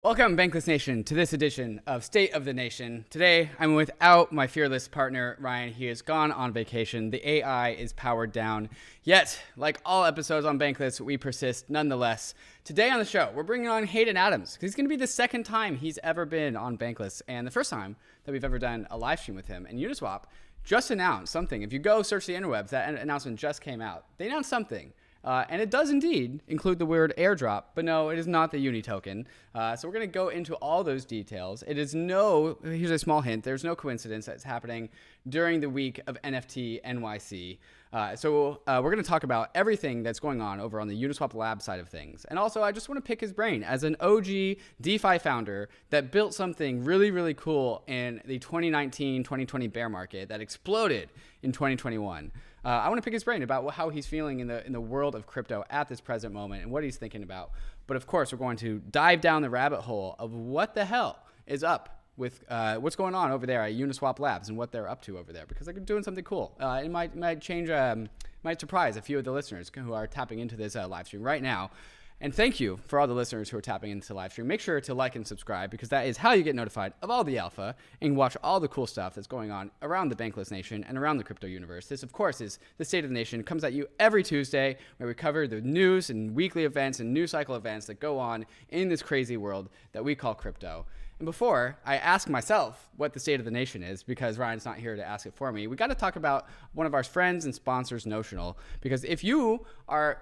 Welcome, Bankless Nation, to this edition of State of the Nation. Today, I'm without my fearless partner, Ryan. He has gone on vacation. The AI is powered down. Yet, like all episodes on Bankless, we persist nonetheless. Today on the show, we're bringing on Hayden Adams, because he's going to be the second time he's ever been on Bankless, and the first time that we've ever done a live stream with him. And Uniswap just announced something. If you go search the interwebs, that announcement just came out. They announced something. And it does indeed include the word airdrop, but no, it is not the Uni token. So we're going to go into all those details. Here's a small hint, there's no coincidence that it's happening during the week of NFT NYC. So we're going to talk about everything that's going on over on the Uniswap Lab side of things. And also, I just want to pick his brain as an OG DeFi founder that built something really, really cool in the 2019-2020 bear market that exploded in 2021. I want to pick his brain about how he's feeling in the world of crypto at this present moment and what he's thinking about. But of course, we're going to dive down the rabbit hole of what the hell is up with what's going on over there at Uniswap Labs and what they're up to over there, because they're doing something cool. It might surprise a few of the listeners who are tapping into this live stream right now. And thank you for all the listeners who are tapping into the live stream. Make sure to like and subscribe, because that is how you get notified of all the alpha and watch all the cool stuff that's going on around the Bankless Nation and around the crypto universe. This, of course, is the State of the Nation. It comes at you every Tuesday, where we cover the news and weekly events and news cycle events that go on in this crazy world that we call crypto. And before I ask myself what the State of the Nation is, because Ryan's not here to ask it for me, we got to talk about one of our friends and sponsors, Notional, because if you are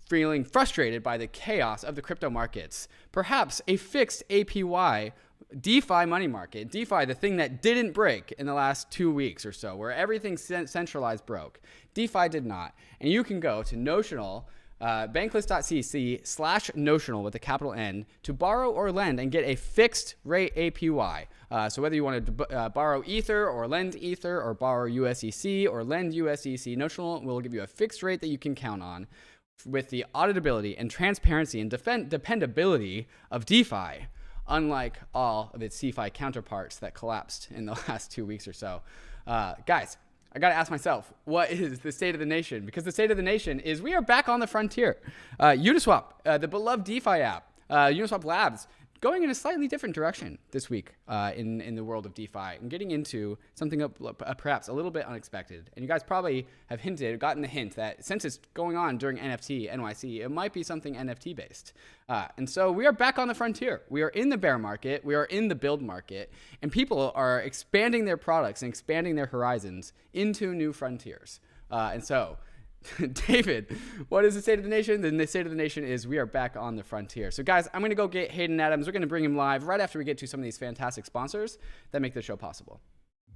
feeling frustrated by the chaos of the crypto markets, perhaps a fixed APY DeFi money market, DeFi, the thing that didn't break in the last 2 weeks or so, where everything centralized broke, DeFi did not. And you can go to Notional, bankless.cc/notional with a capital N, to borrow or lend and get a fixed rate APY. So whether you want to borrow Ether or lend Ether, or borrow USDC or lend USDC, Notional will give you a fixed rate that you can count on, with the auditability and transparency and dependability of DeFi, unlike all of its CeFi counterparts that collapsed in the last 2 weeks or so. Guys, I got to ask myself, what is the State of the Nation? Because the State of the Nation is we are back on the frontier. Uniswap, the beloved DeFi app, Uniswap Labs, going in a slightly different direction this week in the world of DeFi, and getting into something perhaps a little bit unexpected. And you guys probably have gotten the hint that since it's going on during NFT NYC, it might be something NFT based. And so we are back on the frontier. We are in the bear market. We are in the build market. And people are expanding their products and expanding their horizons into new frontiers. And so, David, what is the State of the Nation? Then the State of the Nation is we are back on the frontier. So guys, I'm going to go get Hayden Adams. We're going to bring him live right after we get to some of these fantastic sponsors that make the show possible.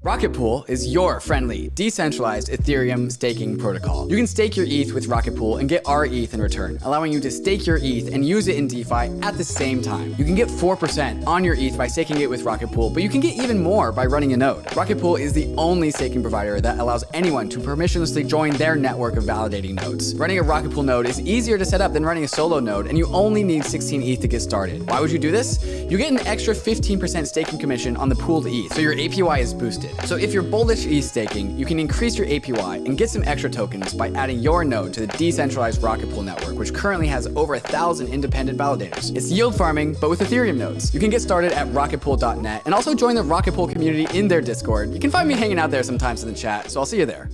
Rocket Pool is your friendly, decentralized Ethereum staking protocol. You can stake your ETH with Rocket Pool and get our ETH in return, allowing you to stake your ETH and use it in DeFi at the same time. You can get 4% on your ETH by staking it with Rocket Pool, but you can get even more by running a node. Rocket Pool is the only staking provider that allows anyone to permissionlessly join their network of validating nodes. Running a Rocket Pool node is easier to set up than running a solo node, and you only need 16 ETH to get started. Why would you do this? You get an extra 15% staking commission on the pooled ETH, so your APY is boosted. So if you're bullish ETH staking, you can increase your APY and get some extra tokens by adding your node to the decentralized Rocket Pool network, which currently has over 1,000 independent validators. It's yield farming, but with Ethereum nodes. You can get started at rocketpool.net and also join the Rocket Pool community in their Discord. You can find me hanging out there sometimes in the chat, so I'll see you there.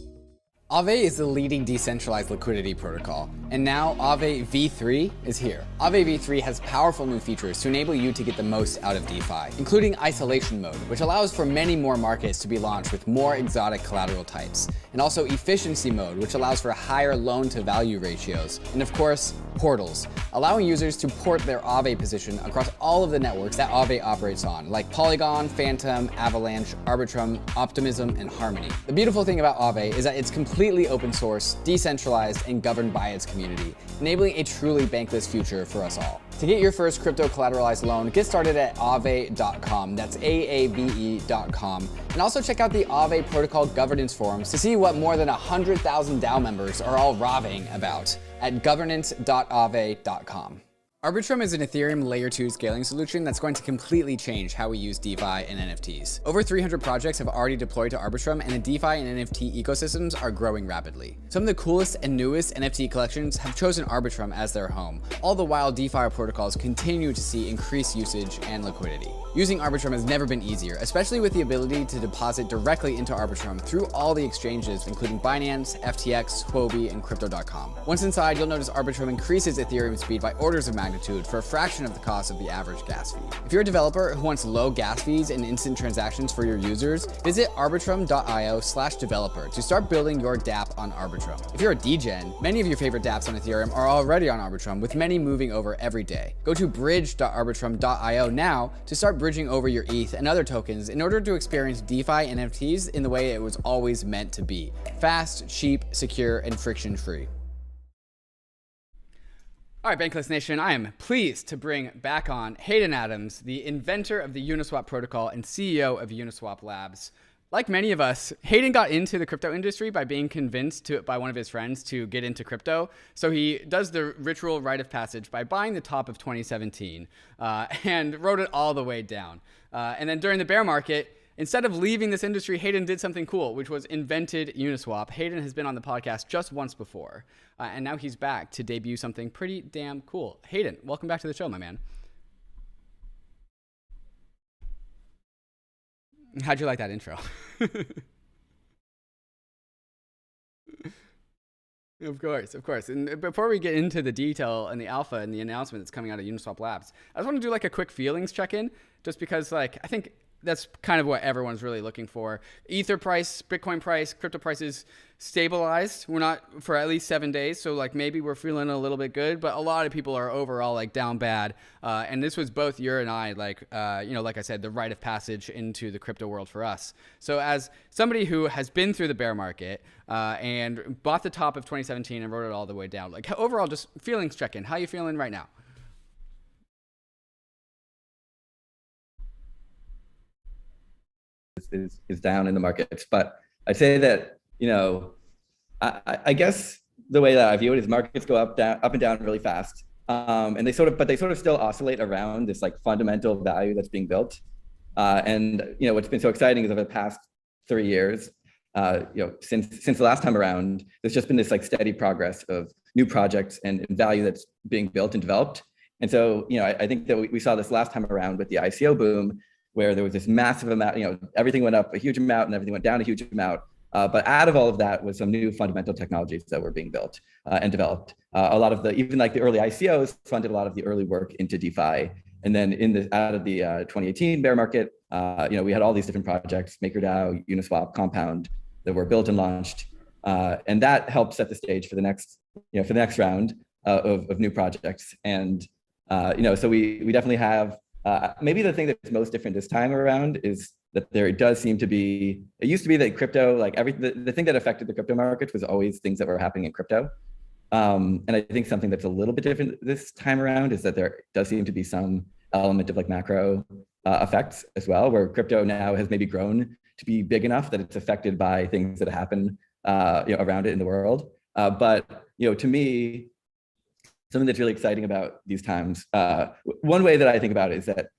AAVE is the leading decentralized liquidity protocol, and now AAVE v3 is here. AAVE v3 has powerful new features to enable you to get the most out of DeFi, including isolation mode, which allows for many more markets to be launched with more exotic collateral types, and also efficiency mode, which allows for higher loan-to-value ratios, and of course, portals, allowing users to port their AAVE position across all of the networks that AAVE operates on, like Polygon, Phantom, Avalanche, Arbitrum, Optimism, and Harmony. The beautiful thing about AAVE is that it's completely open source, decentralized, and governed by its community, enabling a truly bankless future for us all. To get your first crypto collateralized loan, get started at AAVE.com. That's AAVE.com. And also check out the AAVE protocol governance forums to see what more than 100,000 DAO members are all raving about at governance.aave.com. ARBITRUM is an Ethereum layer 2 scaling solution that's going to completely change how we use DeFi and NFTs. Over 300 projects have already deployed to ARBITRUM, and the DeFi and NFT ecosystems are growing rapidly. Some of the coolest and newest NFT collections have chosen ARBITRUM as their home, all the while DeFi protocols continue to see increased usage and liquidity. Using ARBITRUM has never been easier, especially with the ability to deposit directly into ARBITRUM through all the exchanges, including Binance, FTX, Huobi, and Crypto.com. Once inside, you'll notice ARBITRUM increases Ethereum speed by orders of magnitude for a fraction of the cost of the average gas fee. If you're a developer who wants low gas fees and instant transactions for your users, visit arbitrum.io/developer to start building your dApp on ARBITRUM. If you're a degen, many of your favorite dApps on Ethereum are already on ARBITRUM, with many moving over every day. Go to bridge.arbitrum.io now to start bridging over your ETH and other tokens in order to experience DeFi and NFTs in the way it was always meant to be: fast, cheap, secure, and friction-free. All right, Bankless Nation, I am pleased to bring back on Hayden Adams, the inventor of the Uniswap protocol and CEO of Uniswap Labs. Like many of us, Hayden got into the crypto industry by being convinced by one of his friends to get into crypto. So he does the ritual rite of passage by buying the top of 2017 and rode it all the way down. And then during the bear market, instead of leaving this industry, Hayden did something cool, which was invented Uniswap. Hayden has been on the podcast just once before, and now he's back to debut something pretty damn cool. Hayden, welcome back to the show, my man. How'd you like that intro? Of course, of course. And before we get into the detail and the alpha and the announcement that's coming out of Uniswap Labs, I just want to do like a quick feelings check-in, just because like I think that's kind of what everyone's really looking for. Ether price, Bitcoin price, crypto prices stabilized. We're not for at least 7 days. So like maybe we're feeling a little bit good, but a lot of people are overall like down bad. And this was both you and I, like, like I said, the rite of passage into the crypto world for us. So as somebody who has been through the bear market and bought the top of 2017 and rode it all the way down, like overall just feelings check in. How you feeling right now? Is down in the markets, but I'd say that I guess the way that I view it is markets go up and down really fast, and they sort of still oscillate around this like fundamental value that's being built, and what's been so exciting is over the past 3 years, since the last time around, there's just been this like steady progress of new projects and value that's being built and developed, and so I think that we saw this last time around with the ICO boom, where there was this massive amount, everything went up a huge amount and everything went down a huge amount. But out of all of that was some new fundamental technologies that were being built and developed. A lot of even like the early ICOs funded a lot of the early work into DeFi. And then out of the 2018 bear market, we had all these different projects, MakerDAO, Uniswap, Compound, that were built and launched. And that helped set the stage for the next, round of new projects. And, so we definitely have, maybe the thing that's most different this time around is that there does seem to be, it used to be that crypto, like the thing that affected the crypto markets was always things that were happening in crypto. And I think something that's a little bit different this time around is that there does seem to be some element of like macro effects as well, where crypto now has maybe grown to be big enough that it's affected by things that happen around it in the world. But to me, something that's really exciting about these times. One way that I think about it is that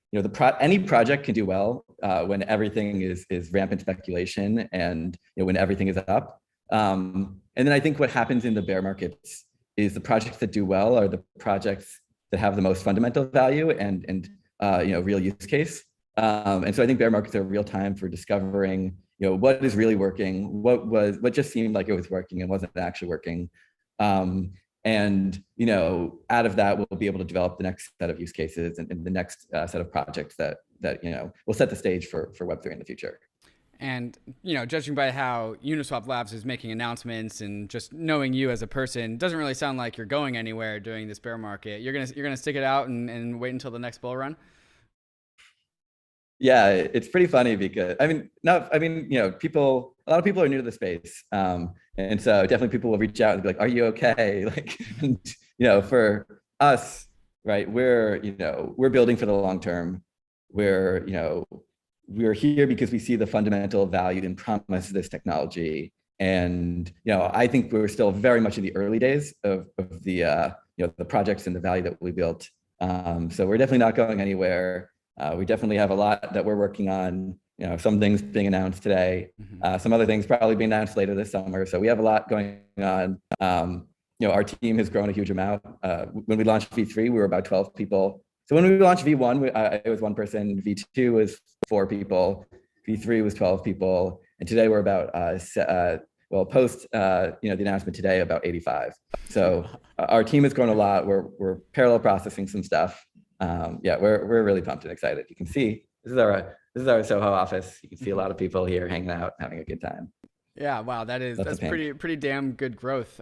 any project can do well when everything is rampant speculation and when everything is up. And then I think what happens in the bear markets is the projects that do well are the projects that have the most fundamental value and real use case. And so I think bear markets are a real time for discovering what is really working, what just seemed like it was working and wasn't actually working. And out of that, we'll be able to develop the next set of use cases and the next set of projects that will set the stage for Web3 in the future. And judging by how Uniswap Labs is making announcements and just knowing you as a person, doesn't really sound like you're going anywhere during this bear market. You're gonna stick it out and wait until the next bull run. Yeah, it's pretty funny because a lot of people are new to the space, and so definitely people will reach out and be like, "Are you okay?" Like, for us, right? We're building for the long term. We're here because we see the fundamental value and promise of this technology, and I think we're still very much in the early days of the the projects and the value that we built. So we're definitely not going anywhere. We definitely have a lot that we're working on. Some things being announced today, some other things probably being announced later this summer. So we have a lot going on. Our team has grown a huge amount. When we launched V3, we were about 12 people. So when we launched V1, it was 1 person. V2 was 4 people. V3 was 12 people. And today we're about, post the announcement today, about 85. So our team has grown a lot. We're parallel processing some stuff. We're really pumped and excited. You can see this is our Soho office. You can see a lot of people here hanging out, having a good time. Yeah, wow, that's pretty damn good growth.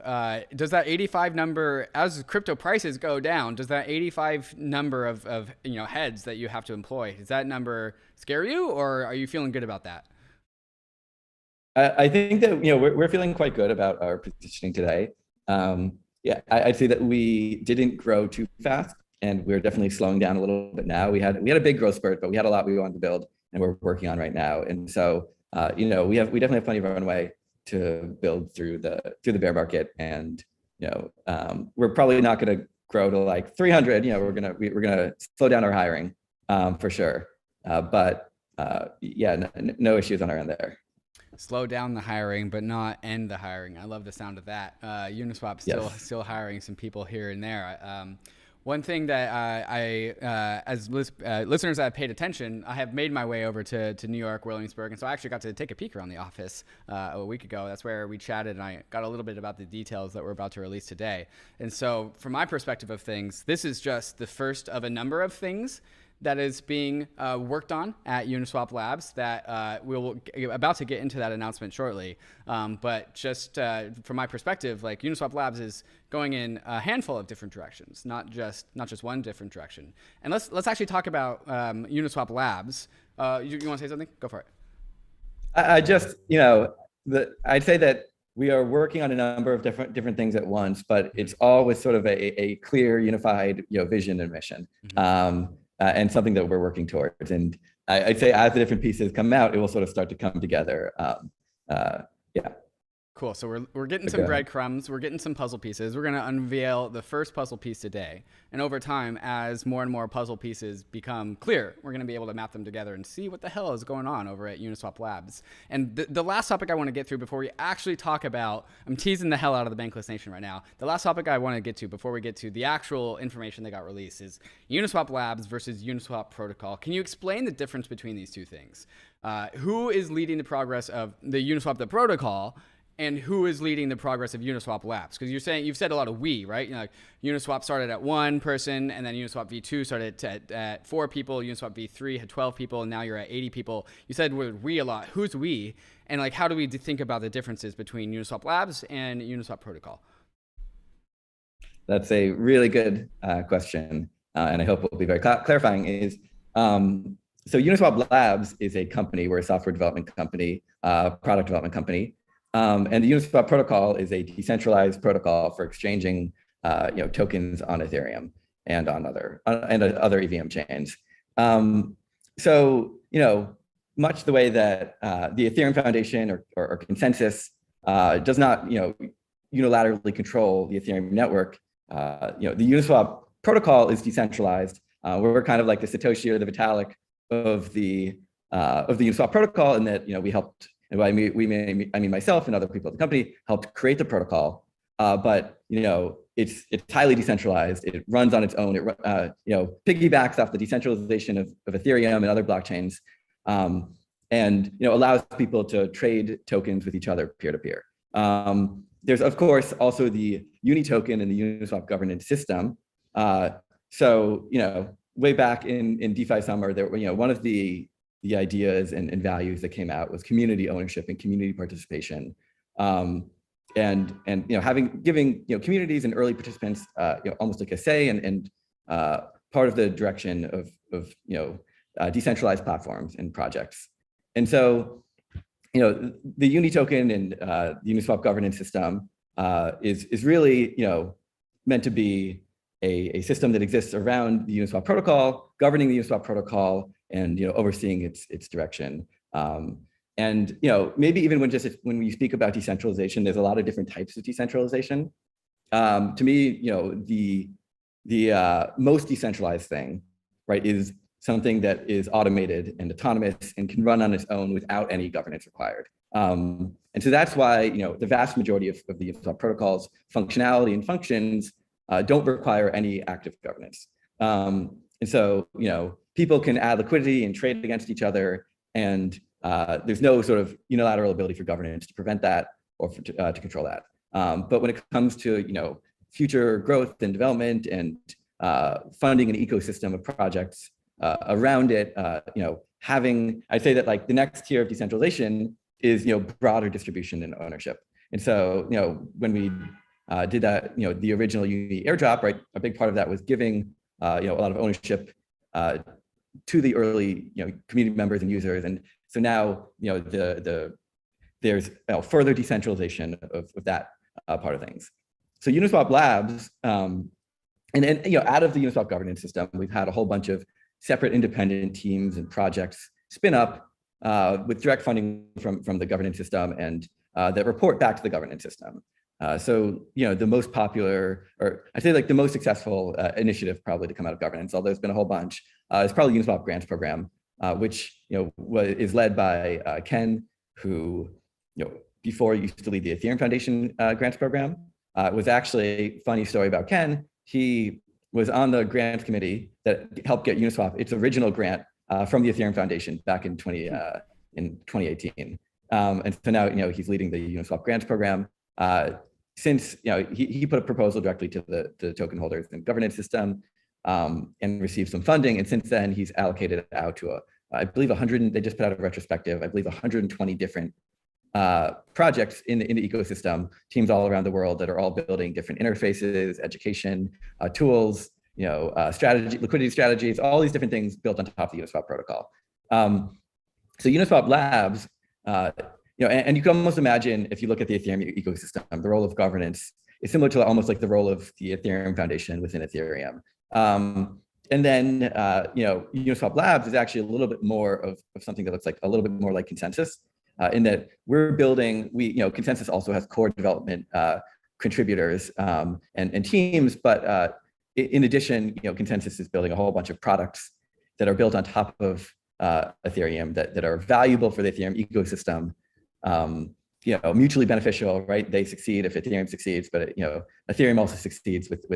Does that 85 number, as crypto prices go down, does that 85 number of heads that you have to employ, does that number scare you, or are you feeling good about that? I think that we're feeling quite good about our positioning today. I'd say that we didn't grow too fast, and we're definitely slowing down a little bit now. We had a big growth spurt, but we had a lot we wanted to build, and we're working on right now. And so we definitely have plenty of runway to build through the bear market, and we're probably not going to grow to like 300. We're gonna slow down our hiring for sure, but no issues on our end there. Slow down the hiring, but not end the hiring. I love the sound of that. Uniswap still hiring some people here and there. One thing that as listeners that have paid attention, I have made my way over to New York, Williamsburg, and so I actually got to take a peek around the office a week ago. That's where we chatted, and I got a little bit about the details that we're about to release today. And so from my perspective of things, this is just the first of a number of things that is being worked on at Uniswap Labs that we'll about to get into that announcement shortly. But just from my perspective, like Uniswap Labs is going in a handful of different directions, not just one different direction. And let's actually talk about Uniswap Labs. You want to say something? Go for it. I'd say that we are working on a number of different things at once, but it's all with sort of a clear, unified vision and mission. And something that we're working towards. And I'd say as the different pieces come out, it will sort of start to come together. Cool. So we're getting some breadcrumbs. We're getting some puzzle pieces. We're going to unveil the first puzzle piece today. And over time, as more and more puzzle pieces become clear, we're going to be able to map them together and see what the hell is going on over at Uniswap Labs. And the last topic I want to get through before we actually talk about, I'm teasing the hell out of the Bankless Nation right now. The last topic I want to get to before we get to the actual information that got released is Uniswap Labs versus Uniswap Protocol. Can you explain the difference between these two things? Who is leading the progress of the Uniswap, the protocol, and who is leading the progress of Uniswap Labs? Because you've said a lot of we, right? Uniswap started at 1 person, and then Uniswap V2 started at 4 people. Uniswap V3 had 12 people, and now you're at 80 people. You said we a lot. Who's we? And how do we think about the differences between Uniswap Labs and Uniswap Protocol? That's a really good question, and I hope it will be very clarifying. So Uniswap Labs is a company. We're a software development company, product development company. And the Uniswap protocol is a decentralized protocol for exchanging, tokens on Ethereum and on other EVM chains. Much the way that the Ethereum Foundation or consensus does not, unilaterally control the Ethereum network. The Uniswap protocol is decentralized. We're kind of like the Satoshi or the Vitalik of the Uniswap protocol, in that we helped. And by I mean myself and other people at the company helped create the protocol, but it's highly decentralized. It runs on its own. It piggybacks off the decentralization of Ethereum and other blockchains, and allows people to trade tokens with each other peer to peer. There's of course also the Uni token and the Uniswap governance system. Way back in DeFi summer, there one of the ideas and values that came out was community ownership and community participation, and giving communities and early participants almost like a say and part of the direction of decentralized platforms and projects. And so the Uni token and the Uniswap governance system is really meant to be a system that exists around the Uniswap protocol, governing the Uniswap protocol, and overseeing its direction. And maybe even when you speak about decentralization, there's a lot of different types of decentralization. To me, the most decentralized thing, right, is something that is automated and autonomous and can run on its own without any governance required. And so that's why, the vast majority of the Uniswap protocols, functionality and functions don't require any active governance. And so, people can add liquidity and trade against each other, and there's no sort of unilateral ability for governance to prevent that or to control that. But when it comes to, future growth and development and funding an ecosystem of projects around it, I'd say that like the next tier of decentralization is, broader distribution and ownership. And so, when we did that, the original Uni airdrop, right, a big part of that was giving, a lot of ownership to the early, community members and users. And so now, there's further decentralization of that part of things. So Uniswap Labs, and out of the Uniswap governance system, we've had a whole bunch of separate independent teams and projects spin up with direct funding from the governance system and that report back to the governance system. So, the most popular, or I'd say like the most successful initiative probably to come out of governance, although there's been a whole bunch, is probably Uniswap Grants Program, which, is led by Ken, who, before used to lead the Ethereum Foundation grants program. Was actually, funny story about Ken, he was on the grants committee that helped get Uniswap its original grant from the Ethereum Foundation back in 2018. And so now, he's leading the Uniswap grants program. Since, he put a proposal directly to the token holders and governance system and received some funding. And since then, he's allocated out to I believe 100, they just put out a retrospective, I believe 120 different projects in the ecosystem, teams all around the world that are all building different interfaces, education, tools, strategy, liquidity strategies, all these different things built on top of the Uniswap protocol. So Uniswap Labs, and you can almost imagine, if you look at the Ethereum ecosystem, the role of governance is similar to almost like the role of the Ethereum Foundation within Ethereum. And then, Uniswap Labs is actually a little bit more of something that looks like a little bit more like consensus. In that we're building, Consensus also has core development contributors and teams, but in addition, Consensus is building a whole bunch of products that are built on top of Ethereum that are valuable for the Ethereum ecosystem, mutually beneficial, right? They succeed if Ethereum succeeds, but Ethereum also succeeds with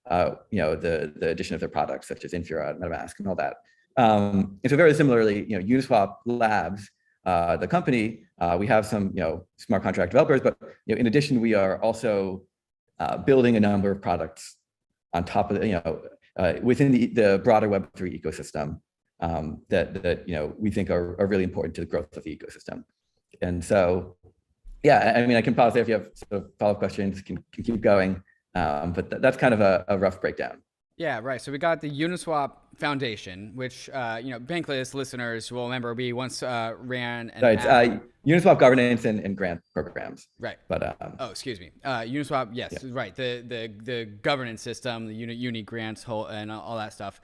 the addition of their products such as Infura, MetaMask, and all that. And so very similarly, Uniswap Labs, the company, we have some, smart contract developers, but in addition, we are also building a number of products on top of within the broader Web3 ecosystem that we think are really important to the growth of the ecosystem. And so, I can pause there if you have sort of follow-up questions. Can keep going, but that's kind of a rough breakdown. Yeah, right. So we got the Uniswap Foundation, which, Bankless listeners will remember we once ran an it's Uniswap governance and grant programs. Right. But excuse me. Uniswap, yes, yeah. Right. The governance system, the uni grants whole and all that stuff.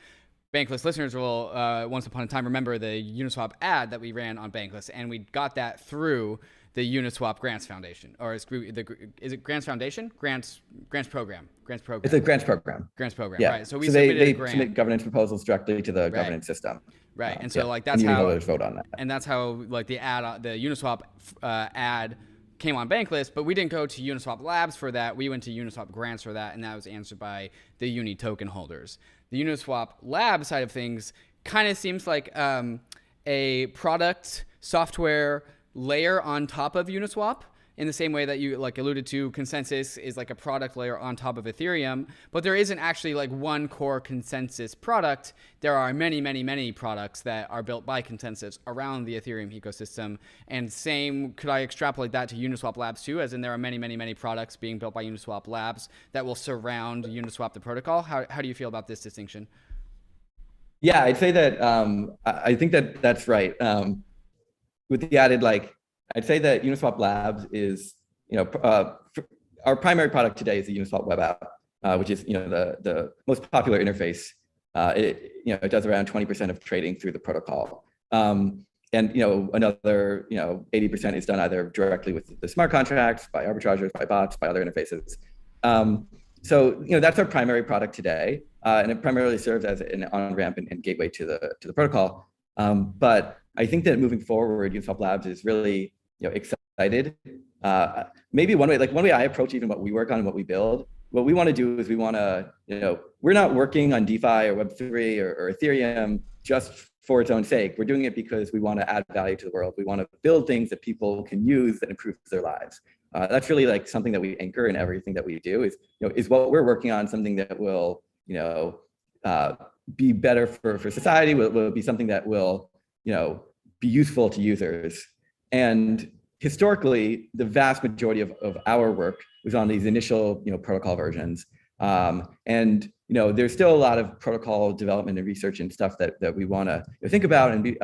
Bankless listeners will once upon a time remember the Uniswap ad that we ran on Bankless, and we got that through the Uniswap Grants Foundation, or is it Grants Foundation? Grants Program. It's a grants program. Grants Program, yeah. right. So we submitted a grant. Submit governance proposals directly to the governance system. Right, and so that's how holders vote on that. And that's how the ad, the Uniswap ad came on Bankless, but we didn't go to Uniswap Labs for that. We went to Uniswap Grants for that, and that was answered by the Uni token holders. The Uniswap Lab side of things kind of seems like a product software layer on top of Uniswap, in the same way that you alluded to, Consensus is like a product layer on top of Ethereum, but there isn't actually like one core Consensus product. There are many, many, many products that are built by Consensus around the Ethereum ecosystem. And same, could I extrapolate that to Uniswap Labs too, as in there are many, many, many products being built by Uniswap Labs that will surround Uniswap, the protocol? How do you feel about this distinction? Yeah, I'd say that, I think that's right. With the added, I'd say that Uniswap Labs is, our primary product today is the Uniswap web app, which is, the most popular interface. It does around 20% of trading through the protocol. And, another, 80% is done either directly with the smart contracts, by arbitrageurs, by bots, by other interfaces. So, that's our primary product today, and it primarily serves as an on-ramp and gateway to the protocol. But I think that moving forward, Uniswap Labs is really, excited. Maybe one way I approach even what we work on and what we build, what we want to do is we want to, we're not working on DeFi or Web3 or Ethereum just for its own sake. We're doing it because we want to add value to the world. We want to build things that people can use that improves their lives. That's really like something that we anchor in everything that we do is what we're working on, something that will, be better for society, will be something that will, be useful to users. And historically, the vast majority of our work was on these initial, protocol versions. And, there's still a lot of protocol development and research and stuff that we want to think about. And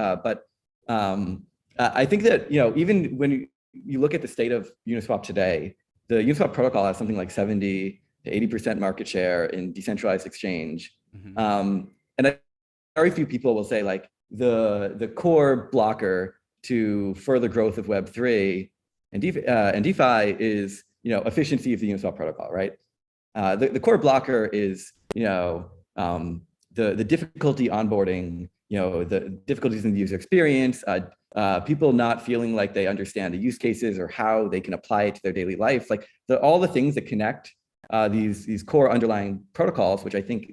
I think that, even when you look at the state of Uniswap today, the Uniswap protocol has something like 70 to 80% market share in decentralized exchange. And very few people will say like the core blocker to further growth of Web3 and DeFi is, efficiency of the Uniswap protocol, right? The core blocker is, the difficulty onboarding, the difficulties in the user experience, people not feeling like they understand the use cases or how they can apply it to their daily life, like all the things that connect these core underlying protocols, which I think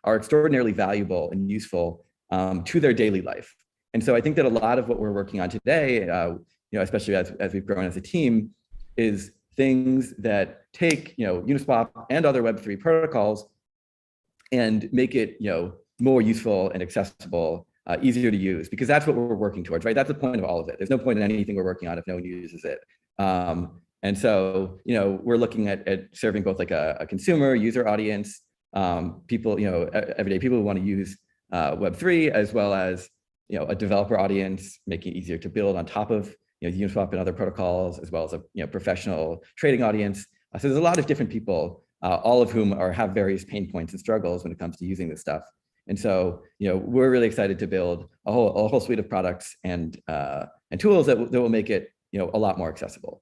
are extraordinarily valuable and useful to their daily life. And so I think that a lot of what we're working on today, especially as we've grown as a team, is things that take Uniswap and other Web3 protocols and make it more useful and accessible, easier to use, because that's what we're working towards, right? That's the point of all of it. There's no point in anything we're working on if no one uses it. And so, we're looking at serving both like a consumer user audience, people, everyday people who want to use Web3, as well as, a developer audience, making it easier to build on top of, Uniswap and other protocols, as well as a professional trading audience. So there's a lot of different people, all of whom have various pain points and struggles when it comes to using this stuff. And so, we're really excited to build a whole suite of products and tools that will make it, a lot more accessible.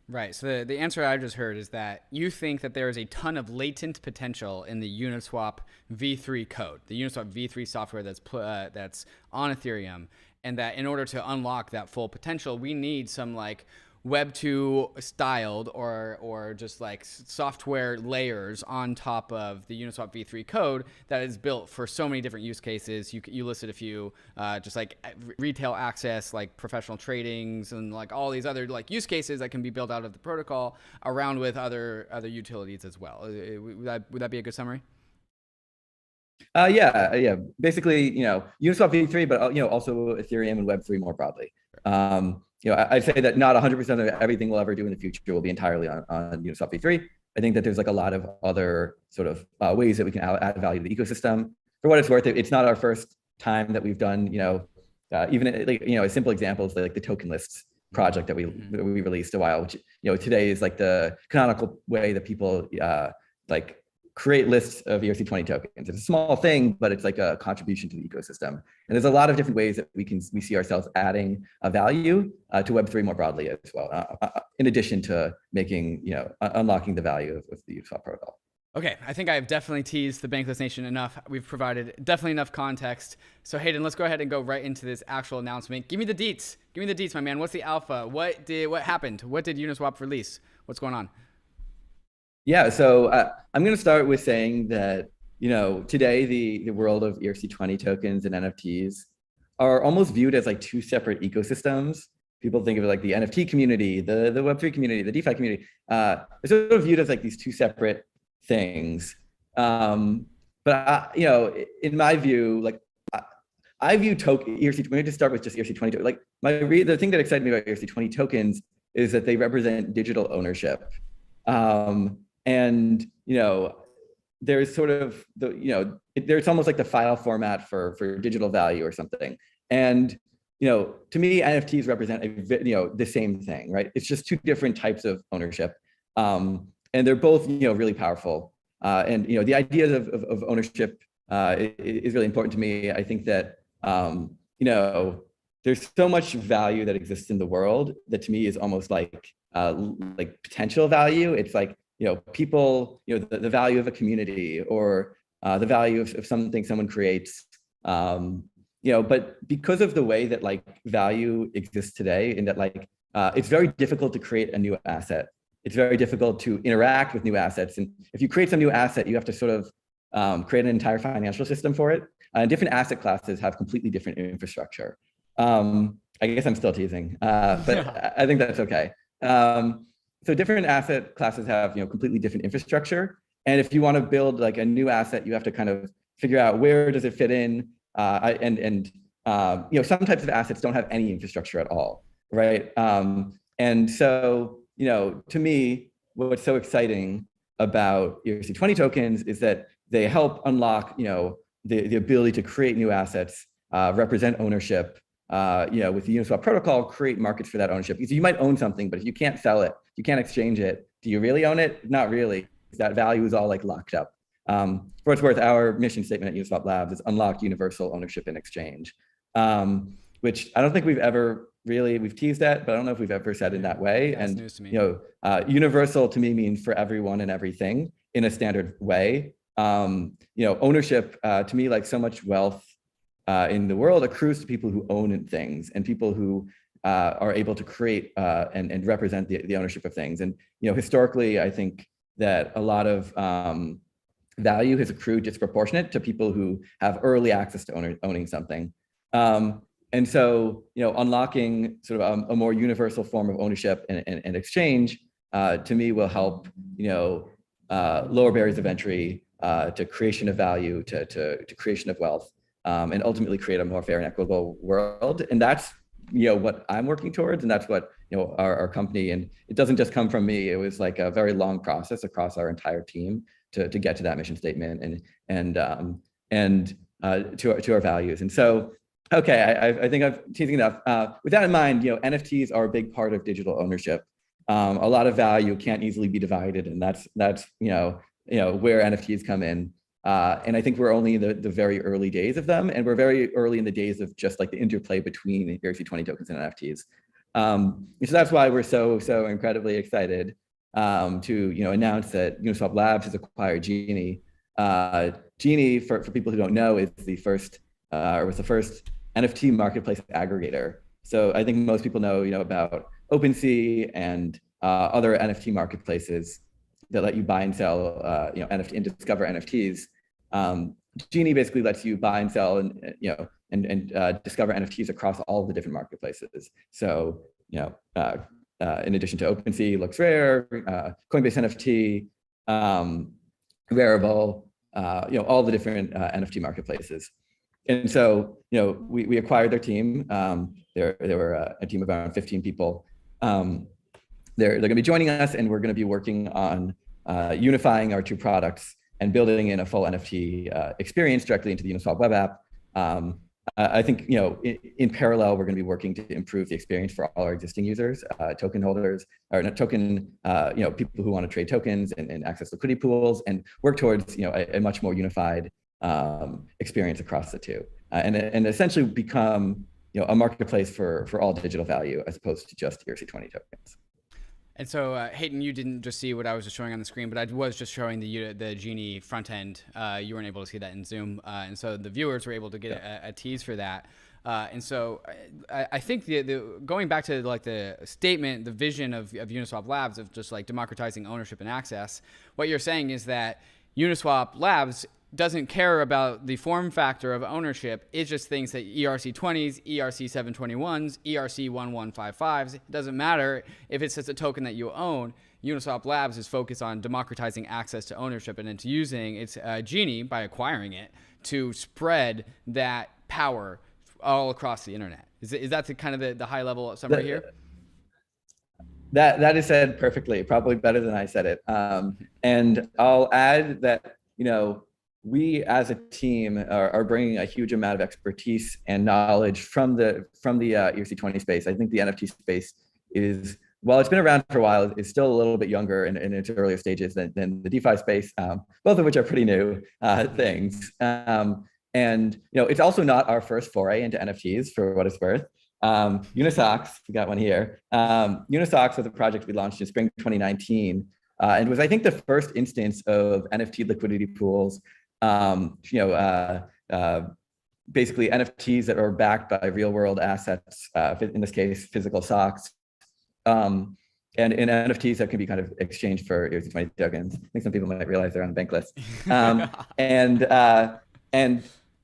Right. So the answer I just heard is that you think that there is a ton of latent potential in the Uniswap v3 code, the Uniswap v3 software that's on Ethereum, and that in order to unlock that full potential, we need some like Web 2 styled or just like software layers on top of the Uniswap v3 code that is built for so many different use cases. You listed a few, just like retail access, like professional tradings, and like all these other like use cases that can be built out of the protocol around with other utilities as well. Would that be a good summary? Yeah. Basically, Uniswap v3, but also Ethereum and Web3 more broadly. I'd say that not 100% of everything we'll ever do in the future will be entirely on Uniswap v3. I think that there's like a lot of other sort of ways that we can add value to the ecosystem. For what it's worth, it's not our first time that we've done, even like, a simple example is like the token lists project that we released a while, which, today is like the canonical way that people like create lists of ERC20 tokens. It's a small thing, but it's like a contribution to the ecosystem. And there's a lot of different ways that we see ourselves adding a value to Web3 more broadly as well, in addition to making, unlocking the value of the Uniswap protocol. Okay, I think I have definitely teased the Bankless Nation enough. We've provided definitely enough context. So Hayden, let's go ahead and go right into this actual announcement. Give me the deets. Give me the deets, my man. What's the alpha? What happened? What did Uniswap release? What's going on? Yeah, so I'm going to start with saying that, today the world of ERC20 tokens and NFTs are almost viewed as like two separate ecosystems. People think of it like the NFT community, the Web3 community, the DeFi community. They're sort of viewed as like these two separate things. But in my view, like I view ERC20. Let me just start with just ERC20 tokens. Like the thing that excited me about ERC20 tokens is that they represent digital ownership. And there's sort of there's almost like the file format for digital value or something. And to me, NFTs represent the same thing, right? It's just two different types of ownership, and they're both really powerful. And the ideas of ownership is really important to me. I think that there's so much value that exists in the world that to me is almost like potential value. It's like people, the value of a community, or the value of something someone creates. But because of the way that like value exists today, in that like it's very difficult to create a new asset. It's very difficult to interact with new assets. And if you create some new asset, you have to sort of create an entire financial system for it. And different asset classes have completely different infrastructure. I guess I'm still teasing, but I think that's okay. So different asset classes have completely different infrastructure. And if you want to build like a new asset, you have to kind of figure out where does it fit in. Some types of assets don't have any infrastructure at all, right? And so, to me, what's so exciting about ERC20 tokens is that they help unlock, the ability to create new assets, represent ownership, with the Uniswap protocol, create markets for that ownership. Because you might own something, but if you can't sell it, you can't exchange it. Do you really own it? Not really. That value is all like locked up. For what it's worth, our mission statement at Uniswap Labs is unlock universal ownership in exchange, which I don't think we've teased that, but I don't know if we've ever said in that way. That's and news to me. Universal to me means for everyone and everything in a standard way. Ownership to me, like so much wealth in the world, accrues to people who own things and people who are able to create and represent the ownership of things. And historically, I think that a lot of value has accrued disproportionate to people who have early access to owning something. And so, unlocking sort of a more universal form of ownership and exchange, to me, will help, lower barriers of entry to creation of value, to creation of wealth, and ultimately create a more fair and equitable world. And that's, what I'm working towards, and that's what, our company, and it doesn't just come from me. It was like a very long process across our entire team to get to that mission statement and to our values. And so, okay, I think I've teasing enough. With that in mind, NFTs are a big part of digital ownership. A lot of value can't easily be divided, and that's where NFTs come in. And I think we're only in the very early days of them, and we're very early in the days of just like the interplay between ERC20 tokens and NFTs. So that's why we're so incredibly excited to announce that Uniswap Labs has acquired Genie. Genie, for people who don't know, is the first was the first NFT marketplace aggregator. So I think most people know about OpenSea and other NFT marketplaces that let you buy and sell NFT and discover NFTs. Genie basically lets you buy and sell and discover NFTs across all of the different marketplaces. So in addition to OpenSea, Looks Rare, Coinbase NFT, Rarible, all the different NFT marketplaces. And so we acquired their team. They were a team of around 15 people. They're going to be joining us, and we're going to be working on unifying our two products and building in a full NFT experience directly into the Uniswap web app. I think in parallel, we're going to be working to improve the experience for all our existing users, token holders, or not token, people who want to trade tokens and access liquidity pools, and work towards a much more unified experience across the two, and essentially become a marketplace for all digital value as opposed to just ERC20 tokens. And so, Hayden, you didn't just see what I was just showing on the screen, but I was just showing the Genie front end. You weren't able to see that in Zoom, and so the viewers were able to get a tease for that. And so, I think the going back to like the statement, the vision of Uniswap Labs of just like democratizing ownership and access. What you're saying is that Uniswap Labs doesn't care about the form factor of ownership. It just thinks that ERC20s, ERC721s, ERC1155s, it doesn't matter if it's just a token that you own. Uniswap Labs is focused on democratizing access to ownership, and it's using its Genie, by acquiring it, to spread that power all across the internet. Is that the kind of the high level summary here? That is said perfectly, probably better than I said it. And I'll add that, we as a team are bringing a huge amount of expertise and knowledge from the ERC20 space. I think the NFT space is, while it's been around for a while, is still a little bit younger in its earlier stages than the DeFi space, both of which are pretty new things. And it's also not our first foray into NFTs, for what it's worth. Unisocks, we got one here. Unisocks was a project we launched in spring 2019. and was, I think, the first instance of NFT liquidity pools. Basically NFTs that are backed by real world assets, in this case, physical stocks, and in NFTs that can be kind of exchanged for ERC20 tokens. I think some people might realize they're on Bankless. And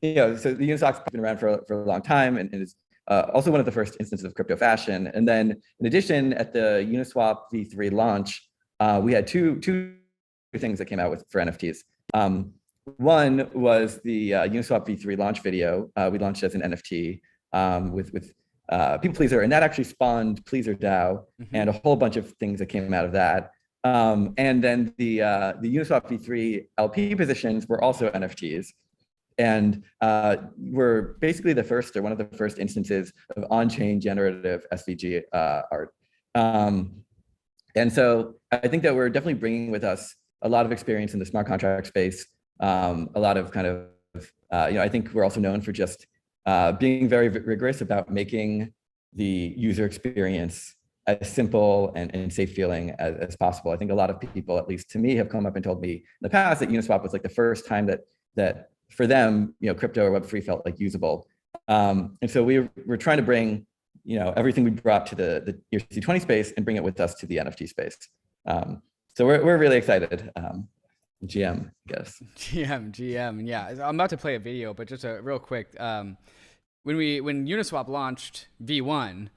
so the Uniswap's been around for a long time, and is also one of the first instances of crypto fashion. And then in addition, at the Uniswap V3 launch, we had two things that came out for NFTs. One was the Uniswap V3 launch video. We launched as an NFT with People Pleaser, and that actually spawned Pleaser DAO and a whole bunch of things that came out of that. And then the Uniswap V3 LP positions were also NFTs, and were basically the first, or one of the first instances of on-chain generative SVG art. And so I think that we're definitely bringing with us a lot of experience in the smart contract space. A lot of kind of, I think we're also known for just being very rigorous about making the user experience as simple and safe feeling as possible. I think a lot of people, at least to me, have come up and told me in the past that Uniswap was like the first time that for them, crypto or Web3 felt like usable. And so we're trying to bring, everything we brought to the ERC20 space and bring it with us to the NFT space. So we're really excited. GM, I guess. GM, yeah. I'm about to play a video, but just a real quick. When Uniswap launched V1,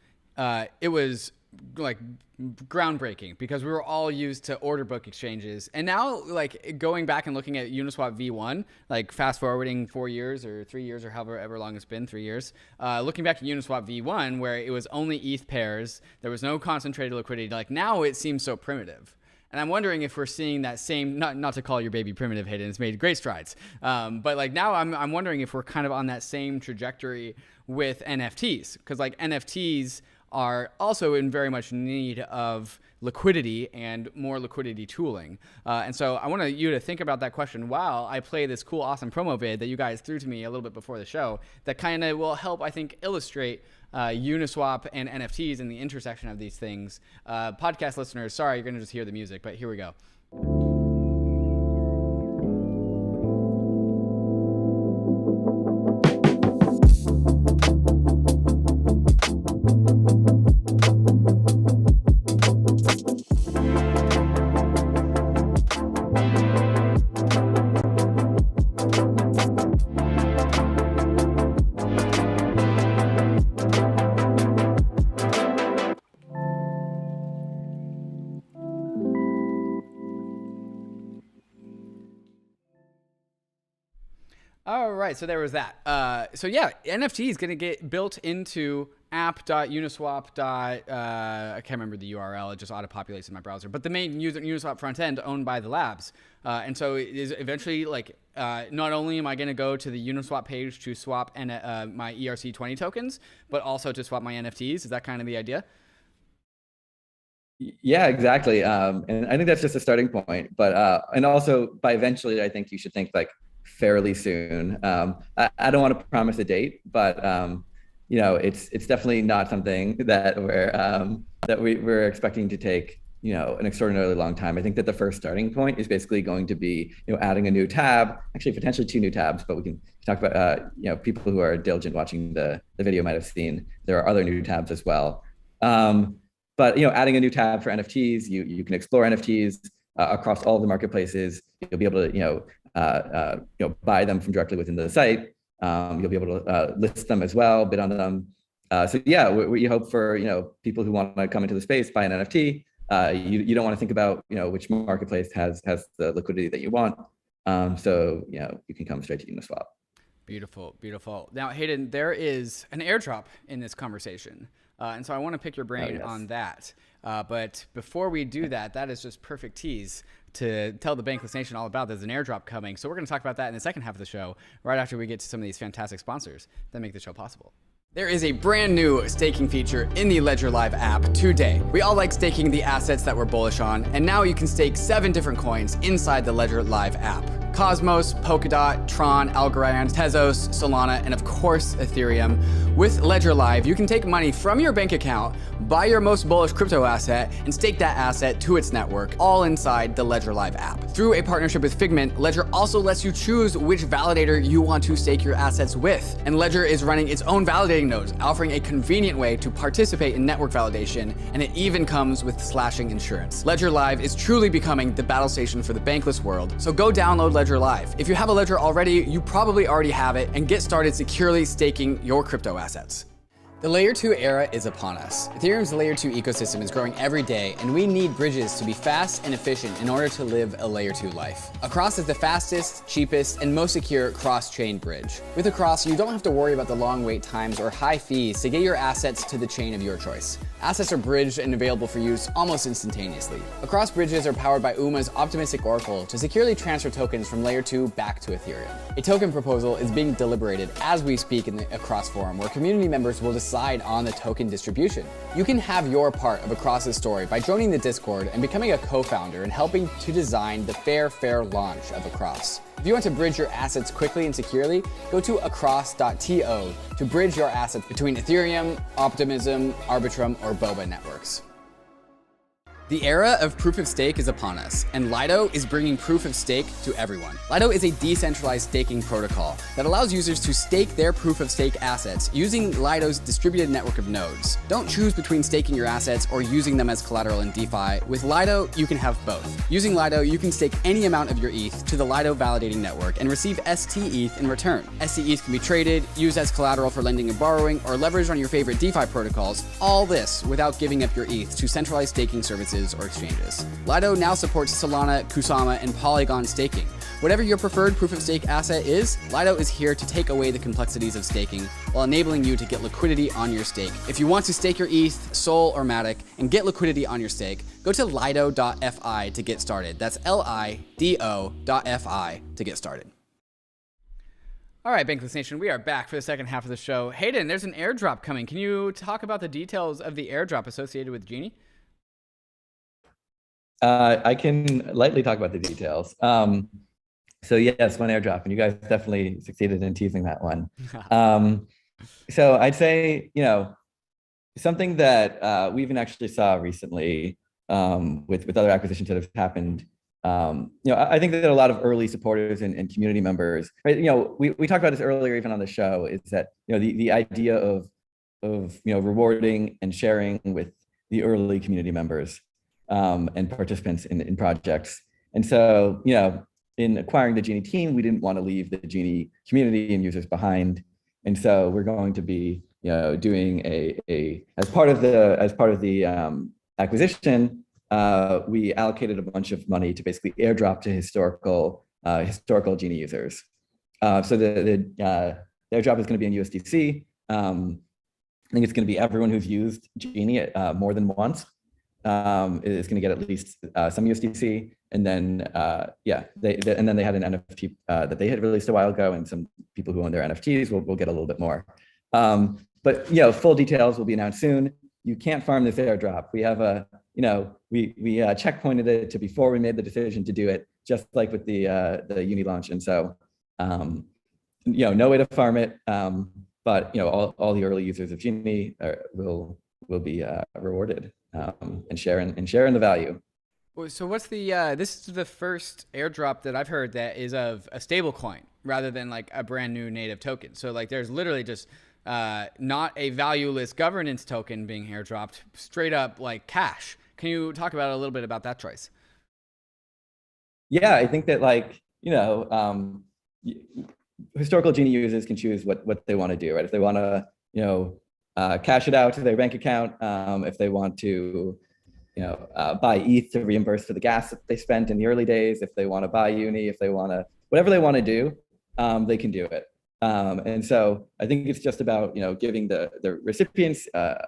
it was like groundbreaking because we were all used to order book exchanges, and now like going back and looking at Uniswap V1, like fast forwarding 4 years or 3 years or however long it's been, 3 years, looking back at Uniswap V1 where it was only ETH pairs, there was no concentrated liquidity, like now it seems so primitive. And I'm wondering if we're seeing that same, not to call your baby primitive, Hayden, it's made great strides. But like now I'm wondering if we're kind of on that same trajectory with NFTs, because like NFTs are also in very much need of liquidity and more liquidity tooling. And so I want you to think about that question while I play this cool, awesome promo vid that you guys threw to me a little bit before the show that kind of will help, I think, illustrate Uniswap and NFTs and the intersection of these things. Podcast listeners, sorry, you're going to just hear the music, but here we go. All right, so there was that. So yeah, NFT is going to get built into app.uniswap. I can't remember the URL. It just auto-populates in my browser. But the main Uniswap front end owned by the labs. And so it is eventually like, not only am I going to go to the Uniswap page to swap my ERC20 tokens, but also to swap my NFTs. Is that kind of the idea? Yeah, exactly. And I think that's just a starting point. But and also by eventually, I think you should think like fairly soon. I don't want to promise a date, but it's definitely not something that we're expecting to take an extraordinarily long time. I think that the first starting point is basically going to be adding a new tab, actually potentially 2 new tabs, but we can talk about people who are diligent watching the video might have seen there are other new tabs as well. But adding a new tab for NFTs, you can explore NFTs across all of the marketplaces. You'll be able to buy them from directly within the site. You'll be able to list them as well, bid on them. So yeah, we hope for people who want to come into the space, buy an NFT. You don't want to think about which marketplace has the liquidity that you want. So you can come straight to Uniswap. Beautiful, beautiful. Now, Hayden, there is an airdrop in this conversation. And so I want to pick your brain on that. But before we do that, that is just perfect tease to tell the Bankless Nation all about there's an airdrop coming. So we're going to talk about that in the second half of the show, right after we get to some of these fantastic sponsors that make the show possible. There is a brand new staking feature in the Ledger Live app today. We all like staking the assets that we're bullish on, and now you can stake 7 different coins inside the Ledger Live app. Cosmos, Polkadot, Tron, Algorand, Tezos, Solana, and of course, Ethereum. With Ledger Live, you can take money from your bank account, buy your most bullish crypto asset, and stake that asset to its network, all inside the Ledger Live app. Through a partnership with Figment, Ledger also lets you choose which validator you want to stake your assets with. And Ledger is running its own validating nodes, offering a convenient way to participate in network validation, and it even comes with slashing insurance. Ledger Live is truly becoming the battle station for the bankless world, so go download Ledger Live. If you have a Ledger already, you probably already have it, and get started securely staking your crypto assets. The Layer 2 era is upon us. Ethereum's Layer 2 ecosystem is growing every day, and we need bridges to be fast and efficient in order to live a Layer 2 life. Across is the fastest, cheapest, and most secure cross-chain bridge. With Across, you don't have to worry about the long wait times or high fees to get your assets to the chain of your choice. Assets are bridged and available for use almost instantaneously. Across bridges are powered by UMA's optimistic oracle to securely transfer tokens from Layer 2 back to Ethereum. A token proposal is being deliberated as we speak in the Across forum, where community members will decide on the token distribution. You can have your part of Across's story by joining the Discord and becoming a co-founder and helping to design the fair launch of Across. If you want to bridge your assets quickly and securely, go to across.to to bridge your assets between Ethereum, Optimism, Arbitrum, or Boba networks. The era of proof of stake is upon us, and Lido is bringing proof of stake to everyone. Lido is a decentralized staking protocol that allows users to stake their proof of stake assets using Lido's distributed network of nodes. Don't choose between staking your assets or using them as collateral in DeFi. With Lido, you can have both. Using Lido, you can stake any amount of your ETH to the Lido validating network and receive ST-ETH in return. ST-ETH can be traded, used as collateral for lending and borrowing, or leveraged on your favorite DeFi protocols. All this without giving up your ETH to centralized staking services or exchanges. Lido now supports Solana, Kusama, and Polygon staking. Whatever your preferred proof of stake asset is, Lido is here to take away the complexities of staking while enabling you to get liquidity on your stake. If you want to stake your ETH, Sol, or Matic and get liquidity on your stake, go to lido.fi to get started. That's lido.fi to get started. All right, Bankless Nation, we are back for the second half of the show. Hayden, there's an airdrop coming. Can you talk about the details of the airdrop associated with Genie? I can lightly talk about the details. So yes, one airdrop, and you guys definitely succeeded in teasing that one. So I'd say, something that we even actually saw recently with other acquisitions that have happened. I think that a lot of early supporters and community members, right? We talked about this earlier, even on the show, is that the idea of rewarding and sharing with the early community members and participants in projects. And so, in acquiring the Genie team, we didn't want to leave the Genie community and users behind. And so we're going to be, doing as part of the acquisition, we allocated a bunch of money to basically airdrop to historical Genie users. So the airdrop is going to be in USDC. I think it's going to be everyone who's used Genie more than once. Is going to get at least some USDC, and then and then they had an NFT that they had released a while ago, and some people who own their NFTs will get a little bit more. But full details will be announced soon. You can't farm this airdrop. We have we checkpointed it to before we made the decision to do it, just like with the Uni launch, and so no way to farm it. But all the early users of Genie will be rewarded. And share in the value. So what's the this is the first airdrop that I've heard that is of a stable coin rather than like a brand new native token. So like there's literally just not a valueless governance token being airdropped, straight up like cash. Can you talk about a little bit about that choice? Yeah, I think that historical Genie users can choose what they want to do, right? If they want to cash it out to their bank account, if they want to, buy ETH to reimburse for the gas that they spent in the early days, if they want to buy Uni, if they want to, whatever they want to do, they can do it. And so I think it's just about, giving the recipients, a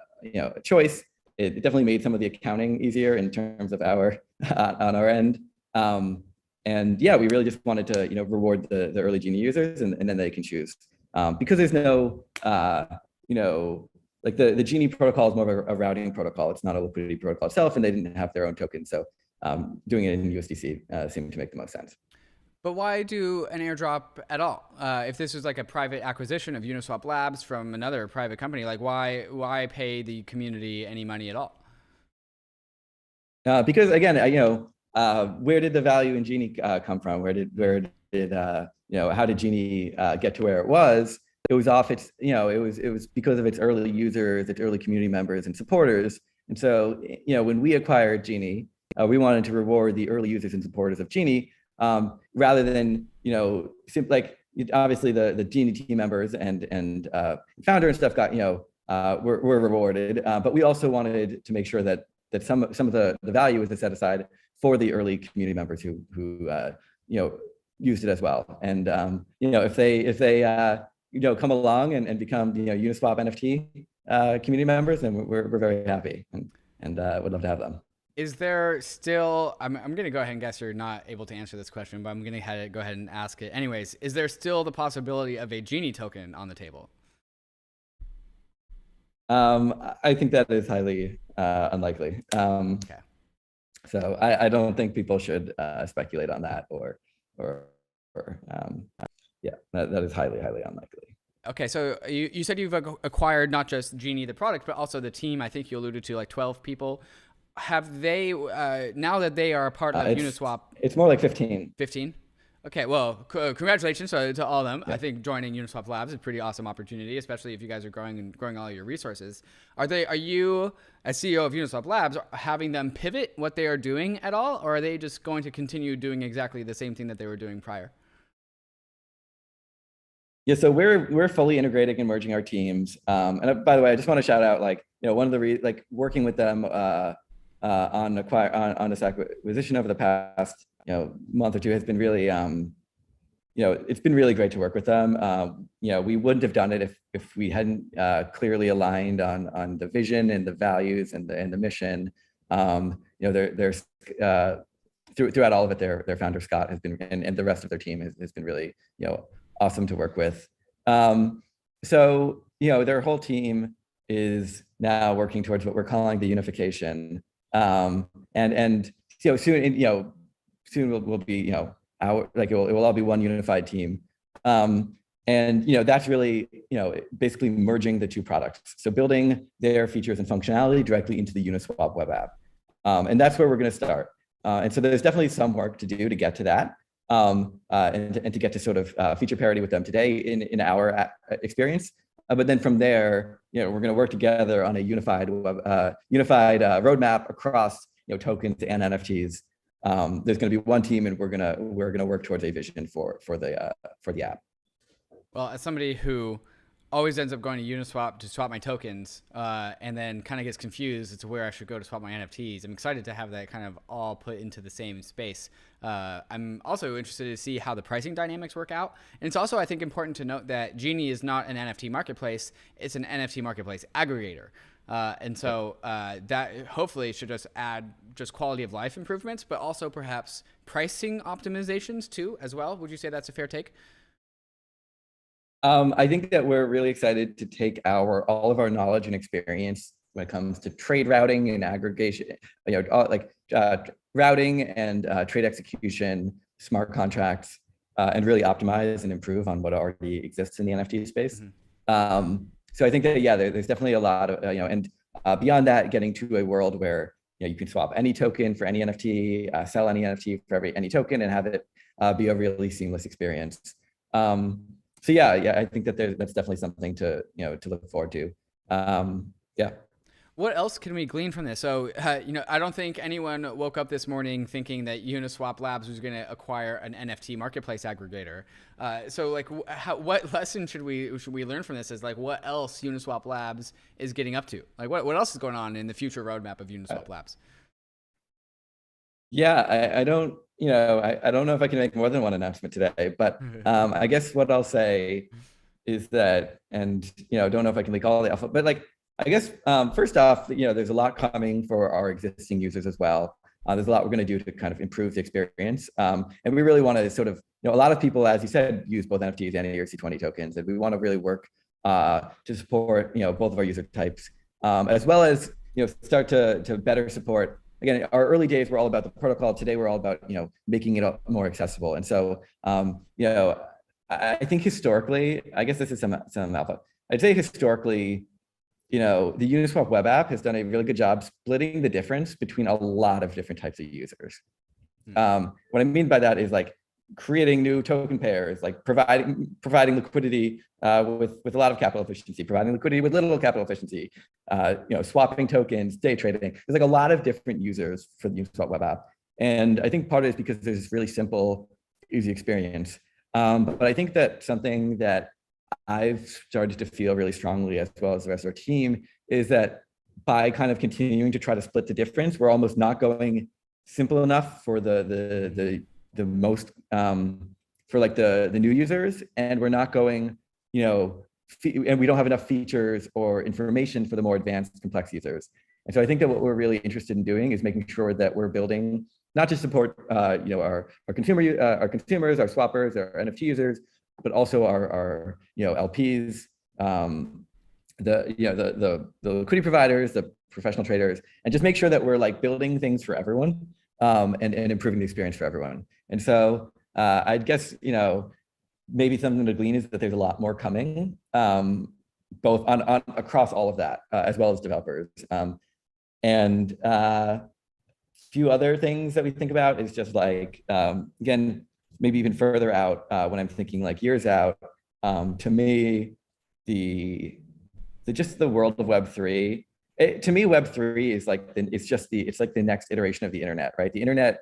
choice. It definitely made some of the accounting easier in terms of on our end. And yeah, we really just wanted to, reward the early Genie users, and then they can choose. Because there's no, like the Genie protocol is more of a routing protocol. It's not a liquidity protocol itself, and they didn't have their own token. So doing it in USDC seemed to make the most sense. But why do an airdrop at all? If this was like a private acquisition of Uniswap Labs from another private company, like why pay the community any money at all? Because again, where did the value in Genie come from? How did Genie get to where it was? It was off its, it was because of its early users, its early community members and supporters. And so, when we acquired Genie, we wanted to reward the early users and supporters of Genie, rather than, like obviously the Genie team members and founder and stuff got, were rewarded, but we also wanted to make sure that some of the value was set aside for the early community members who used it as well. And if they come along and become Uniswap NFT community members, then we're very happy and would love to have them. Is there still, I'm going to go ahead and guess you're not able to answer this question, but I'm going to go ahead and ask it anyways. Is there still the possibility of a Genie token on the table? I think that is highly unlikely. Okay. So I don't think people should speculate on that yeah, that is highly unlikely. Okay, so you said you've acquired not just Genie the product, but also the team. I think you alluded to like 12 people. Have they, now that they are a part of Uniswap? It's more like 15. 15? Okay, well, congratulations to all of them. Yeah. I think joining Uniswap Labs is a pretty awesome opportunity, especially if you guys are growing all your resources. Are you, as CEO of Uniswap Labs, having them pivot what they are doing at all, or are they just going to continue doing exactly the same thing that they were doing prior? Yeah, so we're fully integrating and merging our teams. And by the way, I just want to shout out, one of the working with them on this acquisition over the past month or two has been really it's been really great to work with them. We wouldn't have done it if we hadn't clearly aligned on the vision and the values and the mission. There's throughout all of it, their founder Scott has been, and the rest of their team has been really awesome to work with. So their whole team is now working towards what we're calling the unification. And soon we'll be it will all be one unified team. And that's really basically merging the two products. So building their features and functionality directly into the Uniswap web app. And that's where we're going to start. And so there's definitely some work to do to get to that. And to get to sort of feature parity with them today in our experience. But then from there, we're going to work together on a unified roadmap across tokens and NFTs. There's going to be one team, and we're going to work towards a vision for the app. Well, as somebody who always ends up going to Uniswap to swap my tokens, and then kind of gets confused as to where I should go to swap my NFTs, I'm excited to have that kind of all put into the same space. I'm also interested to see how the pricing dynamics work out. And it's also, I think, important to note that Genie is not an NFT marketplace. It's an NFT marketplace aggregator. And so that hopefully should just add just quality of life improvements, but also perhaps pricing optimizations too, as well. Would you say that's a fair take? I think that we're really excited to take all of our knowledge and experience when it comes to trade routing and aggregation, routing and trade execution, smart contracts, and really optimize and improve on what already exists in the NFT space. Mm-hmm. So I think that, there's definitely a lot of, and beyond that, getting to a world where you can swap any token for any NFT, sell any NFT for any token, and have it be a really seamless experience. So I think that that's definitely something to look forward to. What else can we glean from this? So I don't think anyone woke up this morning thinking that Uniswap Labs was going to acquire an NFT marketplace aggregator. So what lesson should we learn from this? Is what else Uniswap Labs is getting up to? What else is going on in the future roadmap of Uniswap Labs? I don't. I don't know if I can make more than one announcement today, but I guess what I'll say is that, and don't know if I can leak all the alpha, but I guess first off, there's a lot coming for our existing users as well. There's a lot we're going to do to kind of improve the experience, and we really want to sort of, a lot of people, as you said, use both NFTs and ERC20 tokens, and we want to really work to support both of our user types, as well as start to better support again, our early days were all about the protocol. Today, we're all about, making it more accessible. And so, I think historically, I guess this is some alpha. I'd say historically, the Uniswap web app has done a really good job splitting the difference between a lot of different types of users. What I mean by that is like creating new token pairs, like providing liquidity with a lot of capital efficiency, providing liquidity with little capital efficiency, swapping tokens, day trading. There's like a lot of different users for the Uniswap web app. And I think part of it is because there's this really simple, easy experience. But I think that something that I've started to feel really strongly, as well as the rest of our team, is that by kind of continuing to try to split the difference, we're almost not going simple enough for the most for like the new users, and we're not going, and we don't have enough features or information for the more advanced, complex users. And so I think that what we're really interested in doing is making sure that we're building not just support our consumers, our swappers, our NFT users, but also our LPs, the liquidity providers, the professional traders, and just make sure that we're like building things for everyone, and improving the experience for everyone. And so I guess maybe something to glean is that there's a lot more coming, both on across all of that, as well as developers. And a few other things that we think about is just like, again, maybe even further out, when I'm thinking like years out, to me, just the world of Web3, to me, Web3 is like, it's like the next iteration of the internet, right? The internet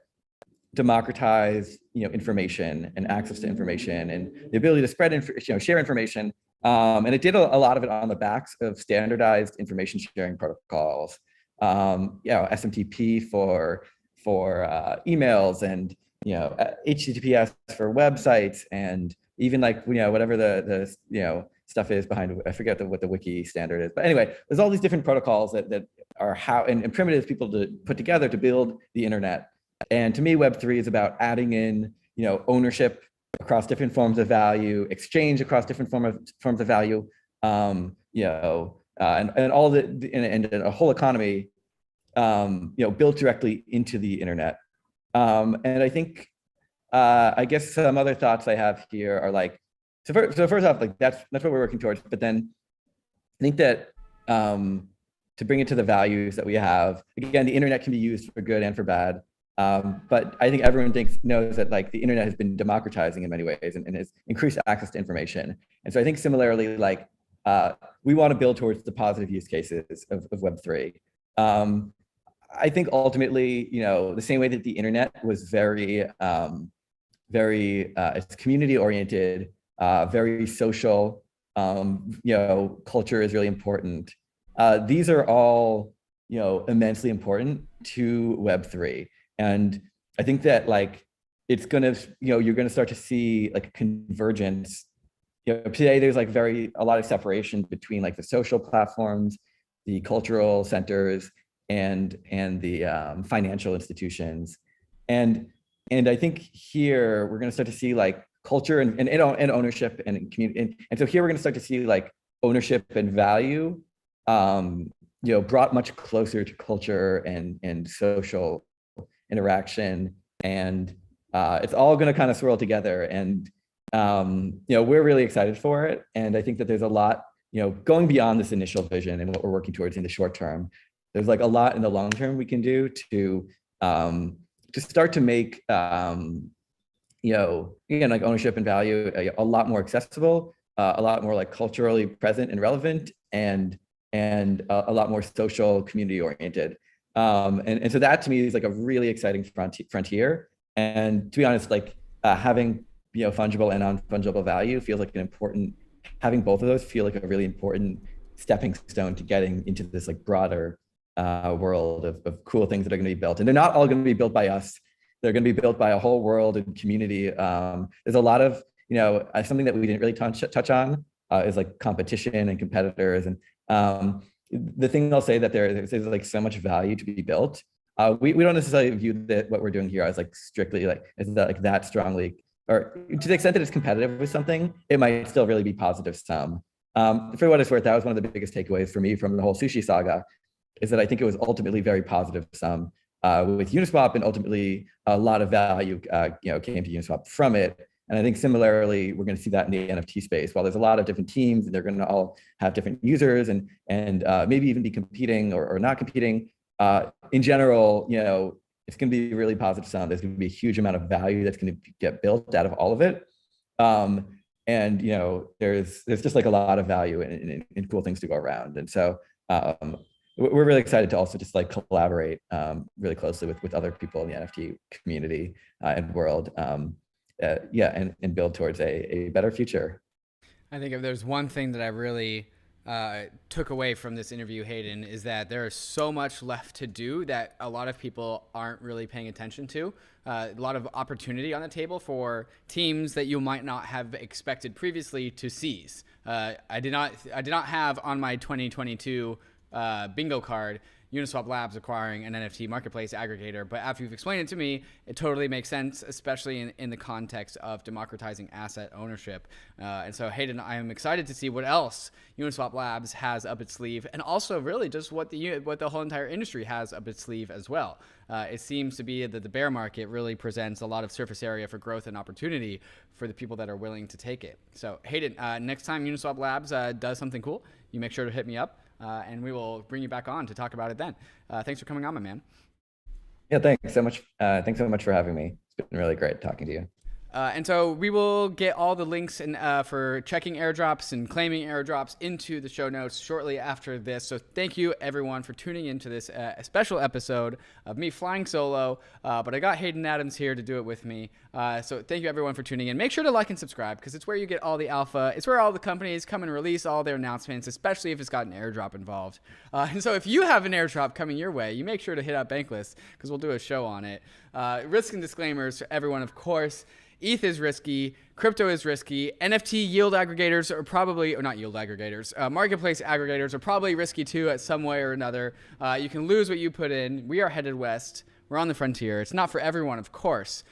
democratized, information and access to information and the ability to spread, share information. And it did a lot of it on the backs of standardized information sharing protocols. SMTP for emails, and HTTPS for websites, and even like whatever the stuff is behind, I forget what the wiki standard is, but anyway, there's all these different protocols that are and primitives people to put together to build the internet. And to me, Web3 is about adding in ownership across different forms of value, exchange across different forms of value, and all and a whole economy, built directly into the internet. And I think, I guess some other thoughts I have here are like, so first off, like that's what we're working towards. But then I think that to bring it to the values that we have, again, the internet can be used for good and for bad. But I think everyone knows that like the internet has been democratizing in many ways and has increased access to information. And so I think similarly, like we want to build towards the positive use cases of Web3. I think ultimately, the same way that the internet was very it's community oriented, very social, culture is really important. These are all, immensely important to Web3. And I think that like, it's gonna, you're gonna start to see like a convergence. Today there's like a lot of separation between like the social platforms, the cultural centers, and the financial institutions. And I think here we're gonna start to see like culture and ownership and community. And so here we're gonna start to see like ownership and value, brought much closer to culture and social interaction. And it's all gonna kind of swirl together. And we're really excited for it. And I think that there's a lot, going beyond this initial vision and what we're working towards in the short term. There's like a lot in the long term we can do to start to make again, like ownership and value a lot more accessible, a lot more like culturally present and relevant, and a lot more social, community oriented. And so that to me is like a really exciting frontier. And to be honest, like having fungible and non-fungible value feels like having both of those feel like a really important stepping stone to getting into this like broader world of cool things that are going to be built. And they're not all going to be built by us. They're going to be built by a whole world and community. There's a lot of, something that we didn't really touch on is like competition and competitors. And the thing I'll say that there's like so much value to be built. We don't necessarily view that what we're doing here as like strictly like that strongly, or to the extent that it's competitive with something, it might still really be positive sum. For what it's worth, that was one of the biggest takeaways for me from the whole sushi saga, is that I think it was ultimately very positive sum. with Uniswap, and ultimately a lot of value came to Uniswap from it. And I think similarly, we're going to see that in the NFT space. While there's a lot of different teams, and they're going to all have different users and maybe even be competing or not competing, in general, it's going to be really positive sound. There's going to be a huge amount of value that's going to get built out of all of it. And there's just like a lot of value in cool things to go around. And so we're really excited to also just like collaborate really closely with other people in the NFT community and world. And build towards a better future. I think if there's one thing that I really took away from this interview, Hayden, is that there is so much left to do that a lot of people aren't really paying attention to. A lot of opportunity on the table for teams that you might not have expected previously to seize. I did not have on my 2022 bingo card Uniswap Labs acquiring an NFT marketplace aggregator, but after you've explained it to me, it totally makes sense, especially in the context of democratizing asset ownership. And so, Hayden, I am excited to see what else Uniswap Labs has up its sleeve, and also really just what the whole entire industry has up its sleeve as well. It seems to be that the bear market really presents a lot of surface area for growth and opportunity for the people that are willing to take it. So, Hayden, next time Uniswap Labs does something cool, you make sure to hit me up. And we will bring you back on to talk about it then. Thanks for coming on, my man. Yeah, thanks so much. Thanks so much for having me. It's been really great talking to you. And so we will get all the links for checking airdrops and claiming airdrops into the show notes shortly after this. So thank you, everyone, for tuning into this special episode of me flying solo. But I got Hayden Adams here to do it with me. So thank you, everyone, for tuning in. Make sure to like and subscribe, because it's where you get all the alpha. It's where all the companies come and release all their announcements, especially if it's got an airdrop involved. And so if you have an airdrop coming your way, you make sure to hit up Bankless, because we'll do a show on it. Risk and disclaimers for everyone, of course. ETH is risky, crypto is risky, NFT yield aggregators are probably, or not yield aggregators, marketplace aggregators are probably risky too at some way or another. You can lose what you put in. We are headed west. We're on the frontier. It's not for everyone, of course,